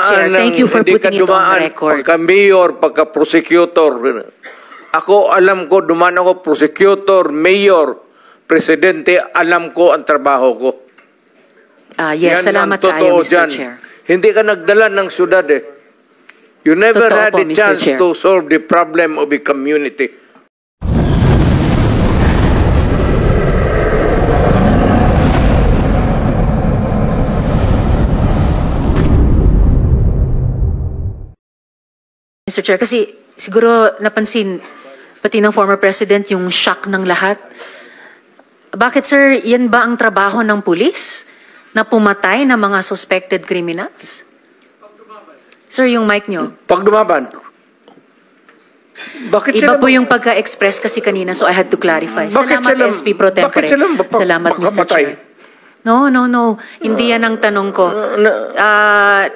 Chair. Thank you for putting it on the record. Pagka-mayor, pagka-prosecutor. Ako, alam ko, dumaan ako, prosecutor, mayor, presidente, alam ko ang trabaho ko. Yes, yan salamat ang tayo, totoo Mr. dyan. Chair. Hindi ka nagdala ng syudad eh. You never Totoo had po, a Mr. chance Chair. to solve the problem of a community. Mr. Chair, kasi siguro napansin pati ng former president yung shock ng lahat. Bakit, sir, yan ba ang trabaho ng pulis na pumatay ng mga suspected criminals? Sir, yung mic nyo. Pag dumaban. Bakit Iba sila po yung pagka-express kasi kanina, so I had to clarify. Bakit Salamat, sila- SP Pro Tempore. bakit sila Salamat, Mr. makamatay? Chair. No. Hindi yan ang tanong ko.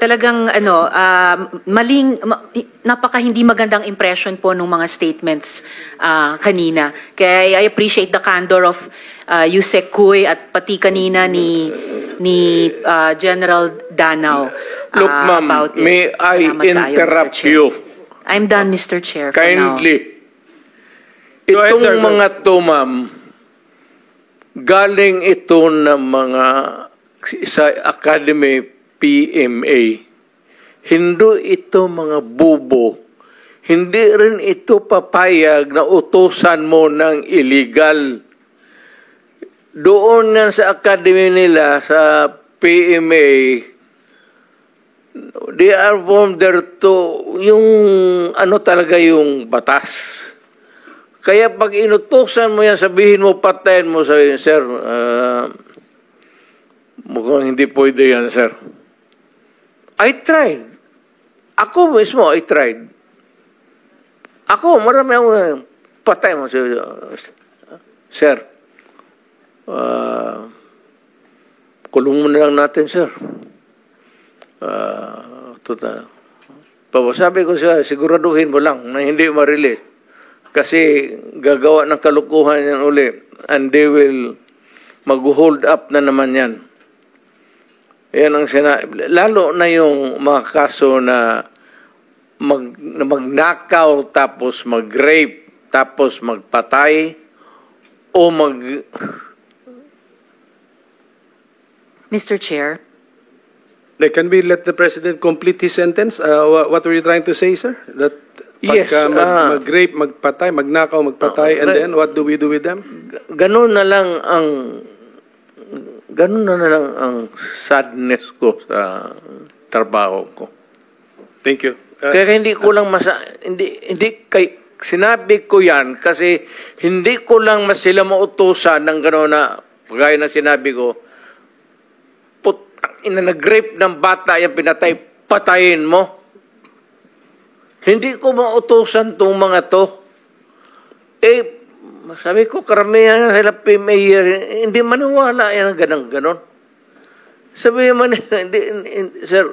Talagang napaka hindi magandang impression po ng mga statements kanina. Kaya I appreciate the candor of Yusek Kuy at pati kanina ni General Danao. Look, ma'am, about it. may I Salamat tayo, Mr. interrupt Chair. you? I'm done, Mr. Chair. for now. Kindly. Go ahead, Itong sir. mga to, ma'am, galing ito ng mga sa Academy PMA. Hindi ito mga bubo. Hindi rin ito papayag na utusan mo ng illegal. Doon nga sa Academy nila, sa PMA, they are from there to, yung ano talaga yung batas. Kaya pag inutusan mo yan, sabihin mo, patayin mo, sabihin, sir, mukhang hindi pwede yan, sir. I tried. Ako mismo, I tried. Ako, marami ako, patay mo, sir. Kulong mo na lang natin, sir. Sabi ko siya, siguraduhin mo lang na hindi ma-release. Kasi gagawa ng kalukuhan yan uli and they will mag-hold up na naman yan. Yan ang lalo na yung mga kaso na magnakaw tapos mag-rape tapos magpatay o Mr. Chair. Can we let the President complete his sentence? What were you trying to say, sir? That Yes, mag-rape, magpatay, magnakaw, magpatay, and then what do we do with them? Ganun na lang ang sadness ko sa trabaho ko. Thank you. Kaya hindi ko lang sinabi ko yan kasi hindi ko lang sila mautusan ng gano'n na gaya na sinabi ko, nag-rape ng bata, yung pinatay, patayin mo. Hindi ko mautusan itong mga to. Sabi ko, karamihan sila PMA, hindi maniwala yan ang ganon. Sabi man, sir,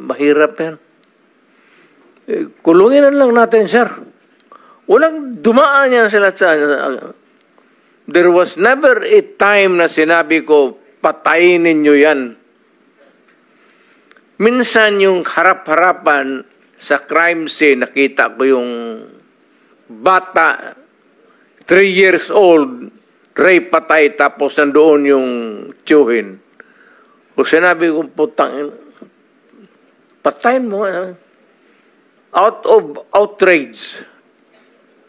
mahirap yan. Kulungin na lang natin, sir. Walang dumaan yan sila sa... There was never a time na sinabi ko, patayin ninyo yan. Minsan yung harap-harapan sa crime scene, nakita ko yung bata, 3 years old, rape, patay, tapos nandoon yung tiyuhin. O sinabi ko, putang, patayin mo. Out of outrage.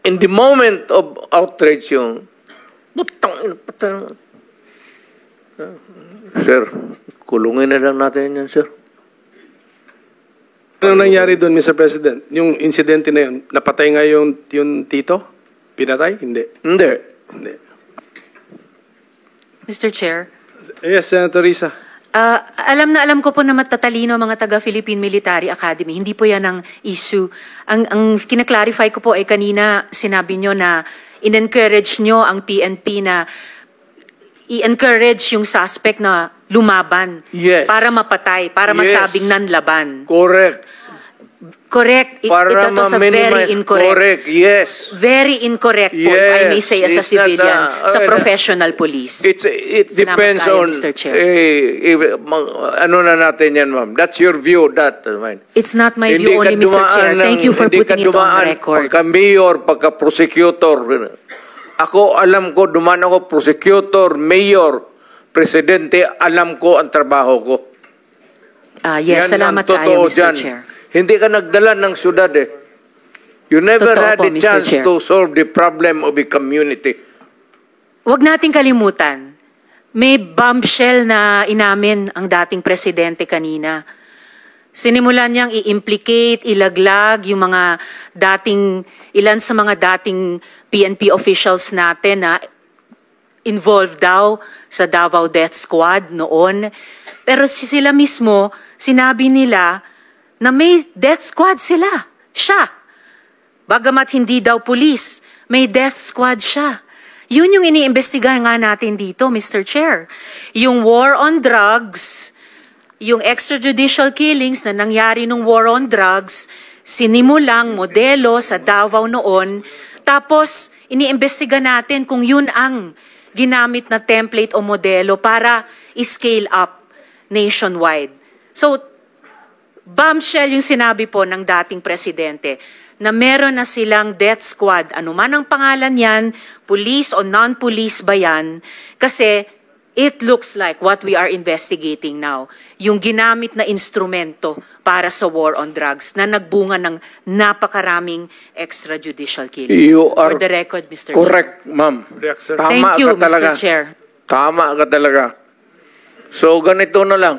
In the moment of outrage yung, putang, patayin. Sir, kulungin na lang natin yan, sir. Ano nangyari doon, Mr. President? Yung insidente na yun, napatay nga yung tito? Pinatay? Hindi. Hindi. Mr. Chair. Yes, Senator Risa. Alam ko po na matatalino mga taga-Philippine Military Academy. Hindi po yan ang issue. Ang kinaklarify ko po ay kanina sinabi nyo na in-encourage nyo ang PNP na i-encourage yung suspect na lumaban. Yes. Para mapatay, para Yes. masabing nanlaban. Correct. Correct. Para That was a very ma-minimize. incorrect. Correct, yes. Very incorrect po, if I may Yes, say, as a it's not, civilian, sa okay, professional police. It Salamat depends kayo, on, Mr. Chair. ano na natin yan, ma'am. That's your view, that. Mine. It's not my view only, Mr. Chair. Thank you for putting it on record. Pagka-mayor, pagka-prosecutor. Ako, alam ko, dumaan ako, prosecutor, mayor, presidente, alam ko ang trabaho ko. Yes, Yan salamat ang totoo kayo, Mr. dyan. Chair. Hindi ka nagdala ng syudad eh. You never Totoo had po, a Mr. chance Chair. to solve the problem of a community. Huwag nating kalimutan, may bombshell na inamin ang dating presidente kanina. Sinimulan niyang i-implicate, ilaglag yung mga ilan sa mga dating PNP officials natin na involved daw sa Davao Death Squad noon. Pero sila mismo, sinabi nila na may death squad sila. Siya. Bagamat hindi daw pulis, may death squad siya. Yun yung iniimbestigahan nga natin dito, Mr. Chair. Yung war on drugs, yung extrajudicial killings na nangyari nung war on drugs, sinimulang modelo sa Davao noon, tapos iniimbestiga natin kung yun ang ginamit na template o modelo para i-scale up nationwide. So, bombshell yung sinabi po ng dating presidente na meron na silang death squad. Ano man ang pangalan yan, police o non-police ba yan? Kasi it looks like what we are investigating now, yung ginamit na instrumento para sa war on drugs na nagbunga ng napakaraming extrajudicial killings. You are For the record, Mr. correct, ma'am. React, sir. Tama Thank you, ka talaga. Mr. Chair. Tama ka talaga. So, ganito na lang.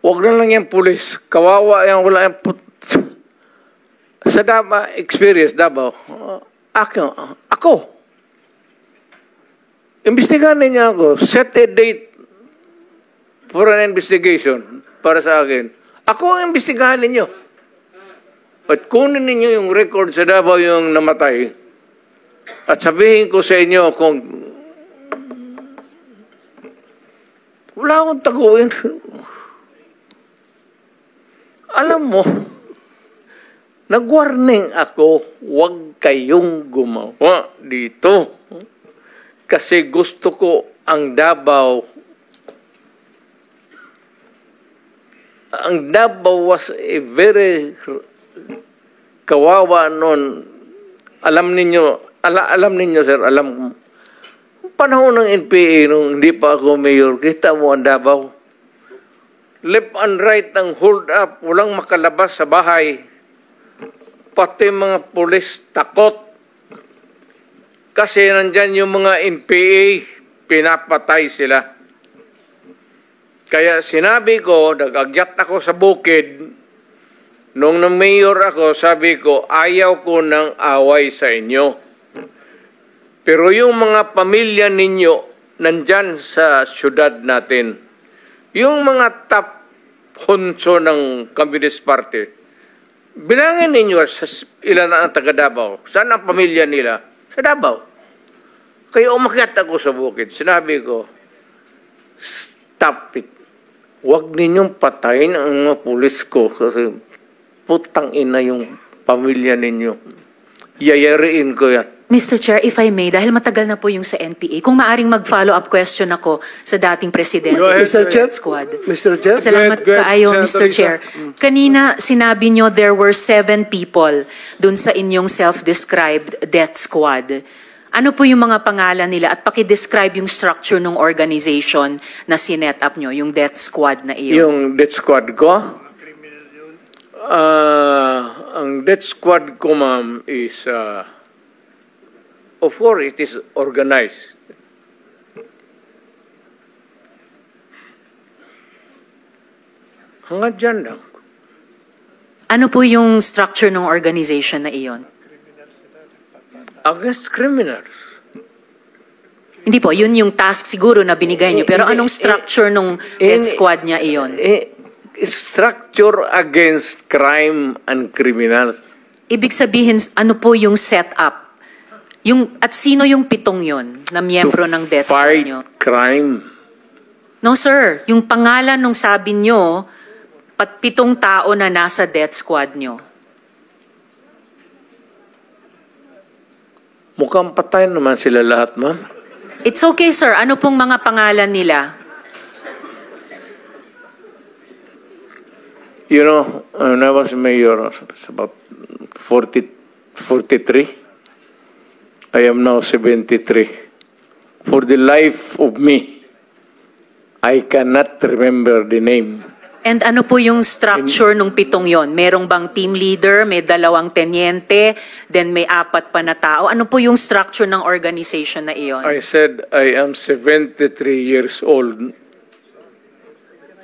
Huwag na lang yung pulis. Kawawa yan, wala yung sa experience, Davao, ako. Imbestigahan niya ako. Set a date for an investigation para sa akin. Ako ang imbestigahan ninyo. At kunin ninyo yung record sa Davao yung namatay. At sabihin ko sa inyo kung wala akong taguin. Alam mo, nag-warning ako, huwag kayong gumawa dito. Kasi gusto ko ang Davao. Ang Davao was a very kawawa noon. Alam ninyo, sir, alam panahon ng NPA nung hindi pa ako mayor, kita mo ang Davao. Left and right ang hold up, walang makalabas sa bahay. Pati mga pulis takot. Kasi nandyan yung mga NPA, pinapatay sila. Kaya sinabi ko, nag-agyat ako sa bukid, nung na-mayor ako, sabi ko, ayaw ko ng away sa inyo. Pero yung mga pamilya ninyo, nandyan sa syudad natin, yung mga top hunso ng Communist Party, bilangin ninyo ilan ang taga Davao. Saan ang pamilya nila? Sa Davao. Kaya umakyat ako sa bukid. Sinabi ko, stop it. Huwag ninyong patayin ang mga pulis ko kasi putang ina yung pamilya ninyo. Yayariin ko yan. Mr. Chair, if I may, dahil matagal na po yung sa NPA, kung maaring mag-follow-up question ako sa dating presidente Go ahead, ng Mr. Death Chair. Squad. Mr. Chair. Salamat Go ahead, kaayo, Senator Mr. Chair. Risa. Kanina, sinabi nyo there were 7 people dun sa inyong self-described death squad. Ano po yung mga pangalan nila at paki-describe yung structure ng organization na sinet up nyo, yung death squad na iyon? Yung death squad ko? Ang death squad ko, ma'am, is... of course, it is organized. Hanggang dyan lang. Ano po yung structure ng organization na iyon? Against criminals. Hindi po, yun yung task siguro na binigay nyo. Pero anong structure ng death squad niya iyon? Structure against crime and criminals. Ibig sabihin, ano po yung setup? At sino yung 7 yon na miyembro ng death squad Fight nyo? crime. No, sir. Yung pangalan nung sabi nyo, pitong tao na nasa death squad nyo? Mukhang patay naman sila lahat, ma'am. It's okay, sir. Ano pong mga pangalan nila? You know, when I was mayor, it's about 43. I am now 73. For the life of me, I cannot remember the name. And ano po yung structure nung pitong yon? Merong bang team leader, may 2 tenyente, then may 4 pa na tao? Ano po yung structure ng organization na iyon? I said I am 73 years old.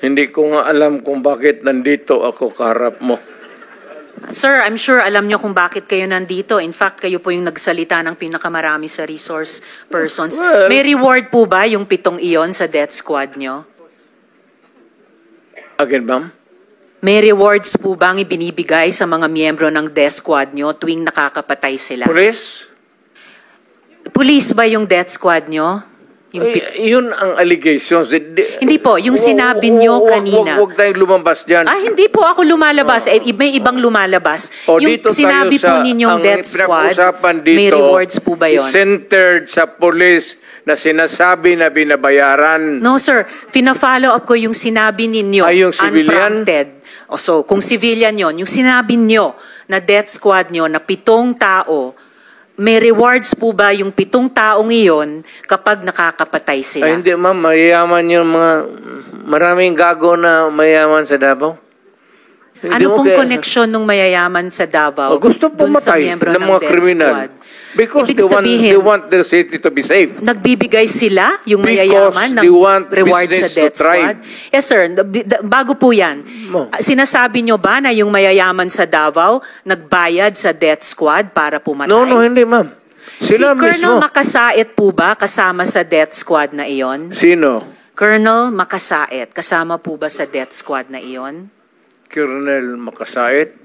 Hindi ko nga alam kung bakit nandito ako kaharap mo. Sir, I'm sure alam nyo kung bakit kayo nandito. In fact, kayo po yung nagsalita ng pinakamarami sa resource persons. Well, may reward po ba yung pitong iyon sa death squad nyo? Again, ma'am? May rewards po bang ibinibigay sa mga miyembro ng death squad nyo tuwing nakakapatay sila? Police? Police ba yung death squad nyo? Yun ang allegations. Hindi po, yung sinabi nyo kanina. Huwag tayong lumabas dyan. Hindi po ako lumalabas. May ibang lumalabas. Yung Dito sinabi po ninyong death squad, may rewards po ba yun? Centered sa police na sinasabi na binabayaran. No, sir. Fina-follow up ko yung sinabi ninyo. Ay, yung civilian? Unprompted. So, kung civilian yon, yung sinabi nyo na death squad nyo na 7 tao, may rewards po ba yung 7 taong iyon kapag nakakapatay sila? Ay, hindi ma'am, mayayaman yung mga, maraming gago na mayayaman sa Davao. Ano pong koneksyon ng mayayaman sa Davao? Gusto pumatay ng mga kriminal. Because they want their city to be safe. Nagbibigay sila, yung mayayaman, ng reward sa death squad? Yes, sir. Bago po yan, sinasabi nyo ba na yung mayayaman sa Davao nagbayad sa death squad para pumatay? No, hindi, ma'am. Sila si Colonel mismo. Makasait po ba kasama sa death squad na iyon? Sino? Colonel Makasait, kasama po ba sa death squad na iyon? Colonel Makasait?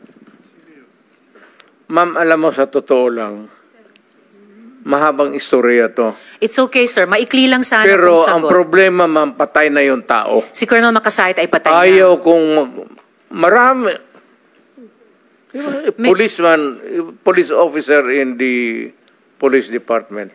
Ma'am, alam mo, sa totoo lang, mahabang istorya to. It's okay, sir. Maikli lang sana Pero kung sagot. ang problema, ma'am, patay na yung tao. Si Colonel Makasait ay patay na. Ayaw kung marami. Police officer in the police department.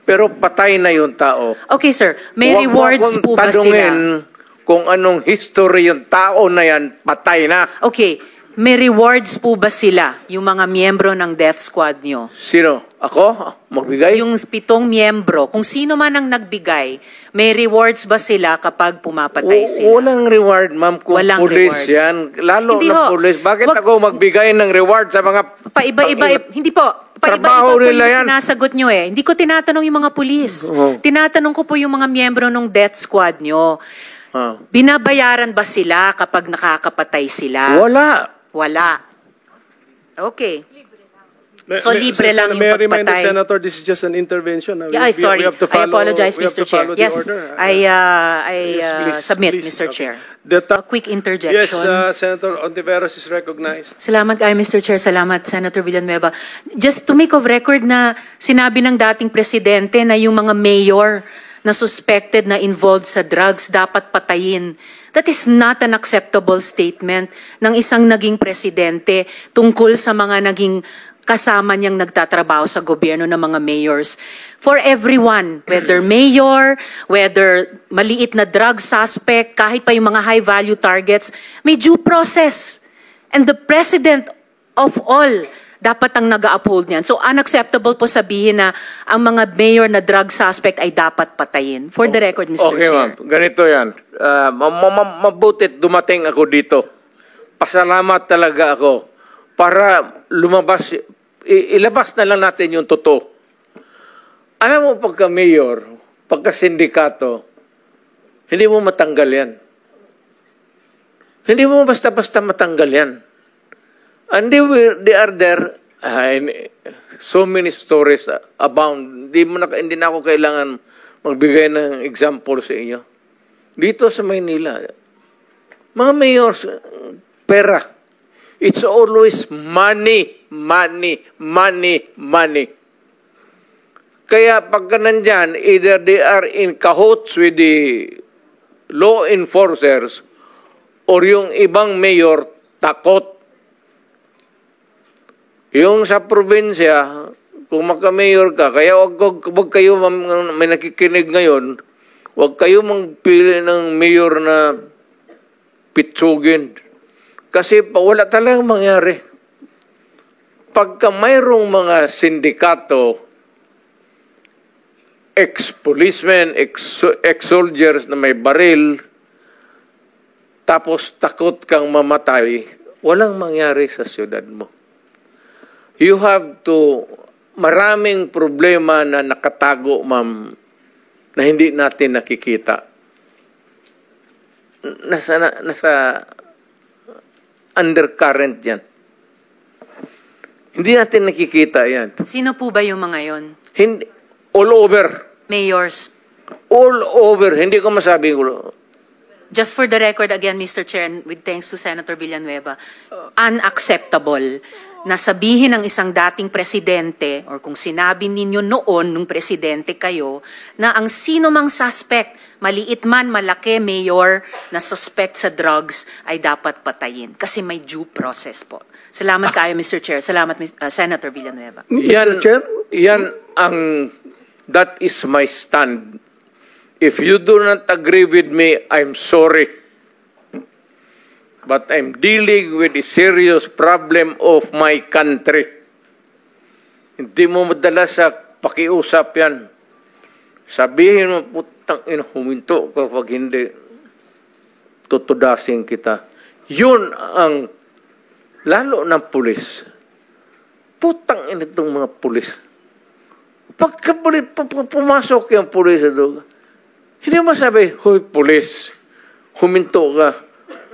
Pero patay na yung tao. Okay, sir. May Huwag rewards mo po ba tanungin sila? Kung anong history yung tao na yan, patay na. Okay. May rewards po ba sila, yung mga miyembro ng death squad nyo? Sino? Ako? Magbigay? Yung 7 miyembro, kung sino man ang nagbigay, may rewards ba sila kapag pumapatay sila? Walang reward, ma'am, kung Walang police rewards. yan. Lalo Hindi na ho. police. Bakit Wag- ako magbigay ng reward sa mga... Paiba-iba, hindi po. Trabaho Paiba-iba po nila yung yan. sinasagot nyo eh. Hindi ko tinatanong yung mga pulis. Tinatanong ko po yung mga miyembro ng death squad nyo. Binabayaran ba sila kapag nakakapatay sila? Wala. Okay. So, libre lang yung May I remind the pagpatay. Senator, this is just an intervention. Sorry. I apologize, Mr. Chair. Yes, I Please, submit, please. Mr. Okay. Chair. The A quick interjection. Yes, Senator Ontiveros is recognized. Salamat kay Mr. Chair. Salamat, Senator Villanueva. Just to make of record na sinabi ng dating presidente na yung mga mayor na suspected na involved sa drugs dapat patayin. That is not an acceptable statement ng isang naging presidente tungkol sa mga naging kasama niyang nagtatrabaho sa gobyerno ng mga mayors. For everyone, whether mayor, whether maliit na drug suspect, kahit pa yung mga high-value targets, may due process. And the president of all dapat ang nag-uphold niyan. So unacceptable po sabihin na ang mga mayor na drug suspect ay dapat patayin. For the record, Mr. Okay, Chair. ma'am. Ganito yan. Mabutit dumating ako dito. Pasalamat talaga ako para lumabas, ilabas na lang natin yung totoo. Alam mo, pagka mayor, pagka sindikato, hindi mo matanggal yan. Hindi mo basta-basta matanggal yan. And they are there, so many stories abound. Hindi na ako kailangan magbigay ng example sa inyo. Dito sa Maynila, mga mayors, pera. It's always money, money, money, money. Kaya pagka nandyan, either they are in cahoots with the law enforcers or yung ibang mayor takot. Yung sa probinsya, kung magka-mayor ka, kaya wag kayo, may nakikinig ngayon, wag kayo magpili ng mayor na pitsugin. Kasi wala talagang mangyari. Pagka mayroong mga sindikato, ex-policemen, ex-soldiers na may baril, tapos takot kang mamatay, walang mangyari sa siyudad mo. You have to, maraming problema na nakatago, ma'am, na hindi natin nakikita. Nasa undercurrent yan. Hindi natin nakikita yan. Sino po ba yung mga yon? Hindi, all over. Mayors. All over. Hindi ko masabi. Just for the record again, Mr. Chair, and with thanks to Senator Villanueva, unacceptable na sabihin ng isang dating presidente or kung sinabi ninyo noon nung presidente kayo na ang sino mang suspect, maliit man, malaki, mayor, na suspect sa drugs ay dapat patayin kasi may due process po. Salamat kayo, Mr. Chair. Salamat, Senator Villanueva. Yan, Mr. Chair? Yan that is my stand. If you do not agree with me, I'm sorry. But I'm dealing with a serious problem of my country. Hindi mo madala sa pakiusap yan. Sabihin mo, putang ina, huminto kapag hindi, tutudasin kita. Yun ang, lalo ng pulis. Putang ina itong mga pulis. Pagka pumasok yung pulis, hindi mo sabi, hoy pulis, huminto ka.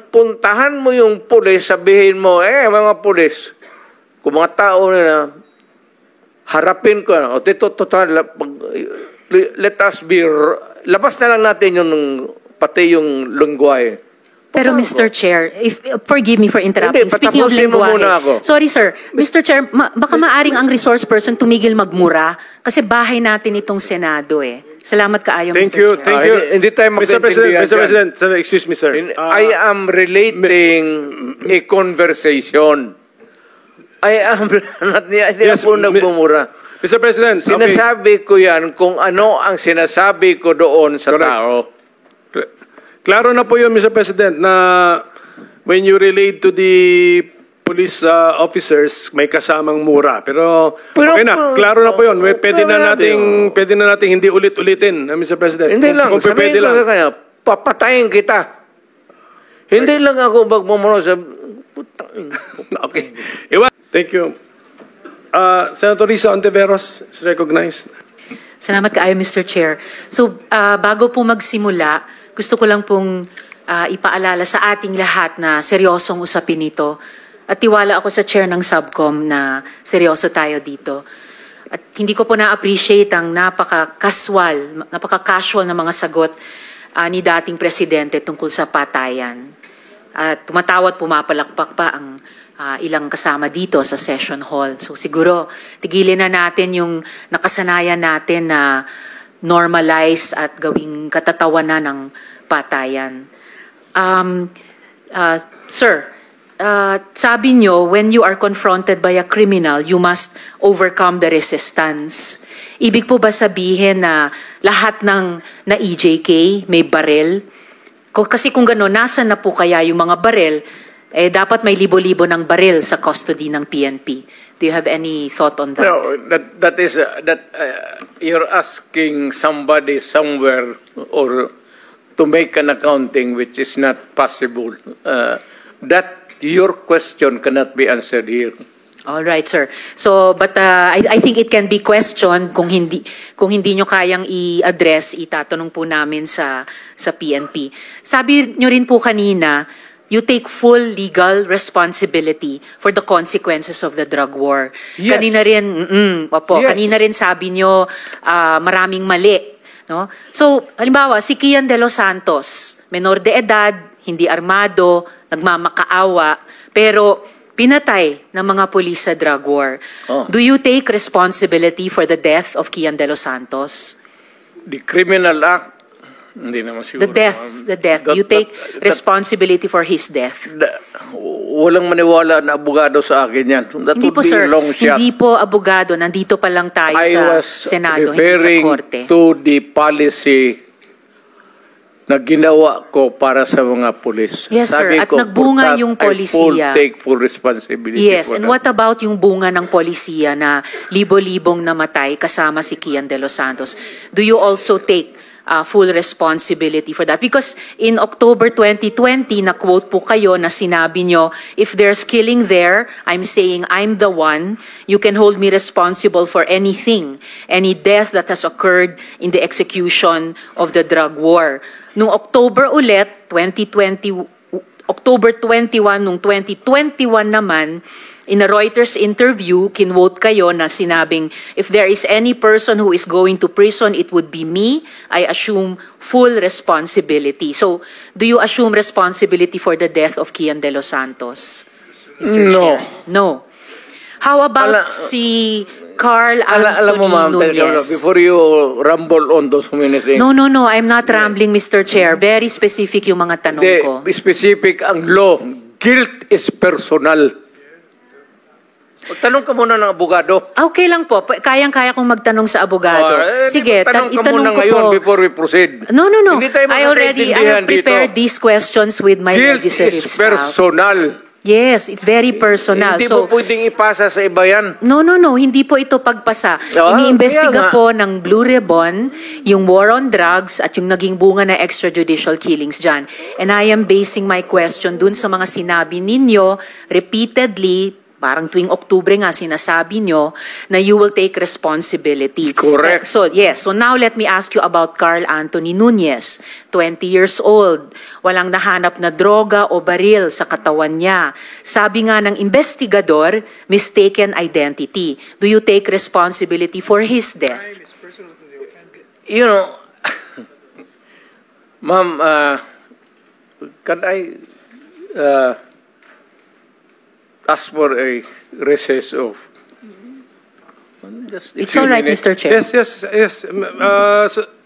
Puntahan mo yung pulis, sabihin mo, mga pulis, kung mga tao na harapin ko, o dito, let us be, labas na lang natin yung, pati yung lungwahe. Pero Mr. Chair, forgive me for interrupting. Hindi, Speaking of patapusin mo lengguwahe, muna ako. sorry sir, Mr. Chair, baka maaring ang resource person tumigil magmura kasi bahay natin itong Senado eh. Salamat kaayo, Mr. Chair. Thank you. Hindi tayo Mr. President, sir, excuse me, sir. I am relating a conversation. I am hindi Yes, ako nagbumura. Mr. President, okay. Sinasabi ko yan kung ano ang sinasabi ko doon sa Correct. tao. Klaro na po yun, Mr. President, na when you relate to the police officers, may kasamang mura. Pero okay na, klaro na po yun. Pwede na nating hindi ulit-ulitin, Mr. President. Hindi lang, Kung pwede sabihin ko lang. sa kanya, papatayin kita. Hindi lang ako magmumuro sa... Okay. Thank you. Senator Risa Ontiveros is recognized. Salamat kaayo, Mr. Chair. So, bago po magsimula, gusto ko lang pong ipaalala sa ating lahat na seryosong usapin ito. At tiwala ako sa chair ng subcom na seryoso tayo dito. At hindi ko po na-appreciate ang napaka-casual na mga sagot ni dating presidente tungkol sa patayan. At tumatawa at pumapalakpak pa ang ilang kasama dito sa session hall. So siguro, tigilin na natin yung nakasanayan natin na normalize at gawing katatawanan ng patayan. Sir, sabi nyo, when you are confronted by a criminal, you must overcome the resistance. Ibig po ba sabihin na lahat ng na EJK may baril? Kasi kung gano'n, nasa na po kaya yung mga baril? Dapat may libo-libo ng baril sa custody ng PNP. Do you have any thought on that? No, that is you're asking somebody somewhere or to make an accounting which is not possible. That your question cannot be answered here. All right, sir. So, but I think it can be questioned kung hindi nyo kayang i-address, itatanong po namin sa PNP. Sabi nyo rin po kanina, you take full legal responsibility for the consequences of the drug war. Yes. Kanina rin, Yes. kanina rin sabi nyo maraming mali. No? So, halimbawa, si Kian De Los Santos, menor de edad, hindi armado, nagmamakaawa, pero pinatay ng mga pulis sa drug war. Oh. Do you take responsibility for the death of Kian De Los Santos? The Criminal Act Hindi naman siguro. The death. You take responsibility for his death. Walang maniwala na abogado sa akin yan. That Hindi would po, be sir. a long shot. Hindi po abogado. Nandito pa lang tayo I sa was Senado, hindi sa referring Korte. to the policy na ginawa ko para sa mga pulis. Yes, sir. Sabi At ko, nagbunga for that, yung I polisiya. take full responsibility Yes, for and that. what about yung bunga ng polisiya na libo-libong namatay kasama si Kian De Los Santos? Do you also take full responsibility for that? Because in October 2020, na-quote po kayo na sinabi nyo, if there's killing there, I'm saying I'm the one. You can hold me responsible for anything, any death that has occurred in the execution of the drug war. Noong October ulit, October 21, nung 2021 naman, in a Reuters interview, kinwote kayo na sinabing, if there is any person who is going to prison, it would be me. I assume full responsibility. So, do you assume responsibility for the death of Kian De Los Santos, Mr. No. Chair? No. How about si Carl Anthony Alam mo, ma'am, Nunez? before you rumble on those many things, No, I'm not rambling, Mr. Chair. Very specific yung mga tanong ko. specific ang law. Guilt is personal. Tanong ka muna ng abogado. Okay lang po. Kayang-kaya kong magtanong sa abogado. Sige, tanong ka itanong muna ko ngayon po. before we proceed. No. Hindi tayo I have prepared dito. these questions with my Guilt legislative is staff. personal. Yes, it's very personal. Hindi So, po pwedeng ipasa sa iba yan. No. Hindi po ito pagpasa. Ah, Iniimbestiga kaya nga. po ng Blue Ribbon yung war on drugs at yung naging bunga na extrajudicial killings dyan. And I am basing my question dun sa mga sinabi ninyo repeatedly, parang tuwing Oktubre nga sinasabi nyo na you will take responsibility. Correct. So now let me ask you about Carl Anthony Nunez, 20 years old. Walang nahanap na droga o baril sa katawan niya. Sabi nga ng investigador, mistaken identity. Do you take responsibility for his death? You know, ma'am, can I ask for a recess of just a It's few all right, minutes? Mr. Chair. Yes.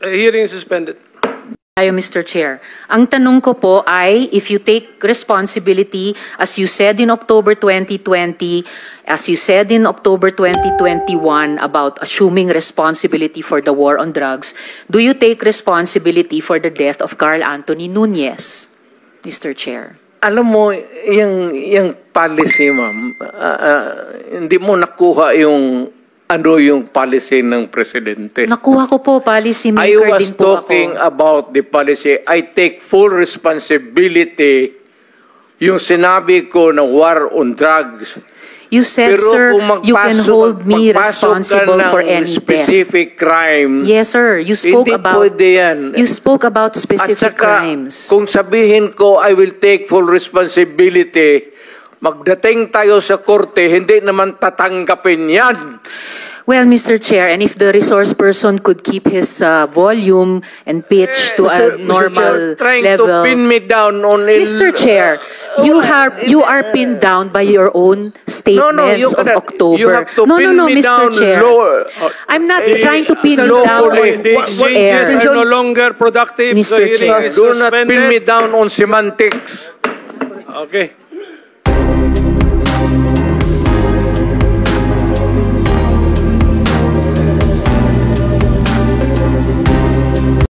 Hearing is suspended. Tayo, Mr. Chair. Ang tanong ko po ay, if you take responsibility, as you said in October 2020, as you said in October 2021 about assuming responsibility for the war on drugs, do you take responsibility for the death of Carl Anthony Nunez, Mr. Chair? Alam mo, yung policy, ma'am, hindi mo nakuha yung policy ng presidente. Nakuha ko po, policy I maker was din po talking ako. about the policy. I take full responsibility yung sinabi ko na war on drugs. You said, Pero sir, kung you can hold me magpasok responsible ka for ng any death. specific crime, Yes, sir. You spoke hindi about pwede yan. You spoke about At specific saka, crimes. kung sabihin ko, I will take full responsibility, magdating tayo sa korte, hindi naman tatanggapin yan. Well, Mr. Chair, and if the resource person could keep his volume and pitch to a normal Mr. Chair, trying level. to pin me down on Mr. Chair, you are pinned down by your own statements you of cannot. October. You have to pin me Mr. down Chair. lower. I'm not trying to pin you down lawfully. on The exchanges air. are no longer productive. Mr. The hearing Chair. is Do not pin me suspended. down on semantics. Okay.